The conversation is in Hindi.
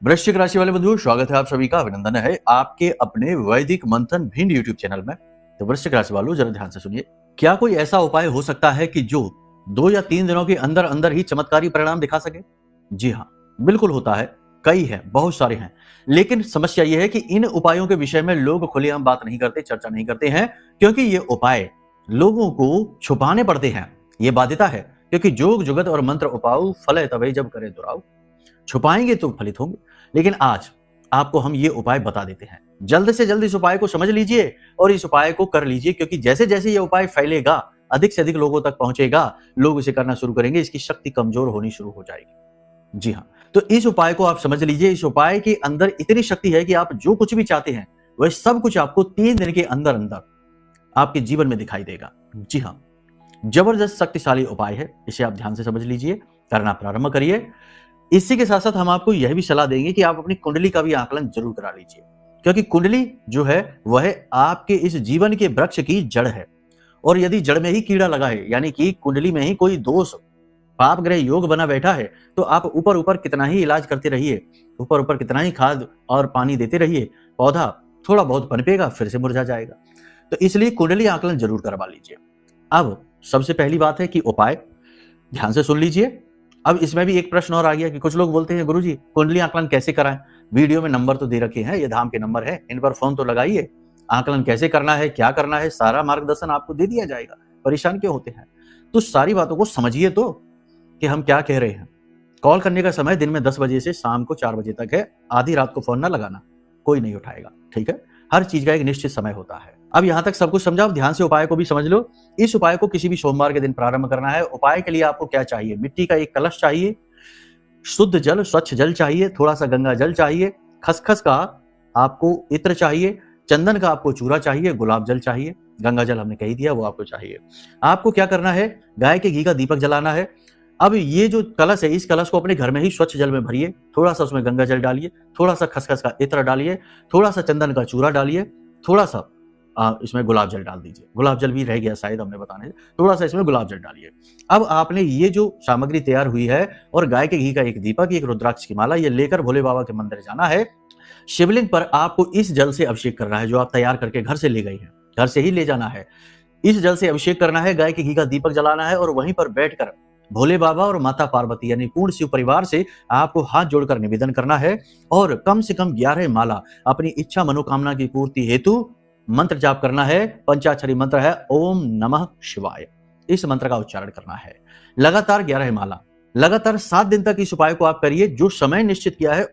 वृश्चिक राशि वाले बंधु, स्वागत है आप सभी का। अभिनंदन है आपके अपने वैदिक मंथन भिंड यूट्यूब चैनल में। तो वृश्चिक राशि वालों, जरा ध्यान से सुनिए। क्या कोई ऐसा उपाय हो सकता है कि जो 2 या 3 दिनों के अंदर अंदर ही चमत्कारी परिणाम दिखा सके? जी हाँ, बिल्कुल होता है। कई है, बहुत सारे हैं। लेकिन समस्या यह है कि इन उपायों के विषय में लोग खुलेआम बात नहीं करते, चर्चा नहीं करते हैं, क्योंकि ये उपाय लोगों को छुपाने पड़ते हैं। ये बाध्यता है, क्योंकि जोग जुगत और मंत्र उपाऊ फले तभी जब करे दुराऊ। छुपाएंगे तो फलित होंगे। लेकिन आज आपको हम ये उपाय बता देते हैं। जल्द से जल्द इस उपाय को समझ लीजिए और इस उपाय को कर लीजिए, क्योंकि जैसे जैसे ये उपाय फैलेगा, अधिक से अधिक लोगों तक पहुंचेगा, लोग इसे करना शुरू करेंगे, इसकी शक्ति कमजोर होनी शुरू हो जाएगी। जी हाँ, तो इस उपाय को आप समझ लीजिए। इस उपाय के अंदर इतनी शक्ति है कि आप जो कुछ भी चाहते हैं वह सब कुछ आपको 3 दिन के अंदर अंदर आपके जीवन में दिखाई देगा। जी हाँ, जबरदस्त शक्तिशाली उपाय है। इसे आप ध्यान से समझ लीजिए, करना प्रारंभ करिए। इसी के साथ साथ हम आपको यह भी सलाह देंगे कि आप अपनी कुंडली का भी आकलन जरूर करा लीजिए, क्योंकि कुंडली जो है वह आपके इस जीवन के वृक्ष की जड़ है। और यदि जड़ में ही कीड़ा लगा है, यानी कि कुंडली में ही कोई दोष, पाप ग्रह योग बना बैठा है, तो आप ऊपर ऊपर कितना ही इलाज करते रहिए, ऊपर ऊपर कितना ही खाद और पानी देते रहिए, पौधा थोड़ा बहुत पनपेगा, फिर से मुरझा जाएगा। तो इसलिए कुंडली आकलन जरूर करवा लीजिए। अब सबसे पहली बात है कि उपाय ध्यान से सुन लीजिए। अब इसमें भी एक प्रश्न और आ गया कि कुछ लोग बोलते हैं, गुरुजी कुंडली आकलन कैसे कराएं? वीडियो में नंबर तो दे रखे हैं, ये धाम के नंबर है, इन पर फोन तो लगाइए। आकलन कैसे करना है, क्या करना है, सारा मार्गदर्शन आपको दे दिया जाएगा। परेशान क्यों होते हैं? तो सारी बातों को समझिए तो कि हम क्या कह रहे हैं। कॉल करने का समय दिन में 10 बजे से शाम को 4 बजे तक है। आधी रात को फोन ना लगाना, कोई नहीं उठाएगा। ठीक है, हर चीज का एक निश्चित समय होता है। अब यहां तक सब कुछ समझा, अब ध्यान से उपाय को भी समझ लो। इस उपाय को किसी भी सोमवार के दिन प्रारंभ करना है। उपाय के लिए आपको क्या चाहिए? मिट्टी का एक कलश चाहिए, शुद्ध जल, स्वच्छ जल चाहिए, थोड़ा सा गंगा जल चाहिए, खसखस का आपको इत्र चाहिए, चंदन का आपको चूरा चाहिए, गुलाब जल चाहिए। गंगा जल हमने कही दिया, वो आपको चाहिए। आपको क्या करना है? गाय के घी का दीपक जलाना है। अब ये जो कलश है, इस कलश को अपने घर में ही स्वच्छ जल में भरिए, थोड़ा सा उसमें गंगा जल डालिए, थोड़ा सा खसखस का इत्र डालिए, थोड़ा सा चंदन का चूरा डालिए, थोड़ा सा इसमें गुलाब जल डाल दीजिए। गुलाब जल भी रह गया शायद हमने बताने, थोड़ा सा इसमें गुलाब जल डालिए। अब आपने ये जो सामग्री तैयार हुई है और गाय के घी का एक दीपक, एक रुद्राक्ष की माला, ये लेकर भोले बाबा के मंदिर जाना है। शिवलिंग पर आपको इस जल से अभिषेक करना है, जो आप तैयार करके घर से ले गई हैं, घर से ही ले जाना है। इस जल से अभिषेक करना है, गाय के घी का दीपक जलाना है और वहीं पर बैठकर भोले बाबा और माता पार्वती यानी पूर्ण शिव परिवार से आपको हाथ जोड़कर निवेदन करना है और कम से कम 11 माला अपनी इच्छा मनोकामना की पूर्ति हेतु मंत्र जाप करना है। पंचाक्षरी मंत्र है ओम नमः शिवाय। इस मंत्र का उच्चारण करना है लगातार 11 माला। लगातार 7 दिन तक इस उपाय को आप करिए। जो समय निश्चित किया है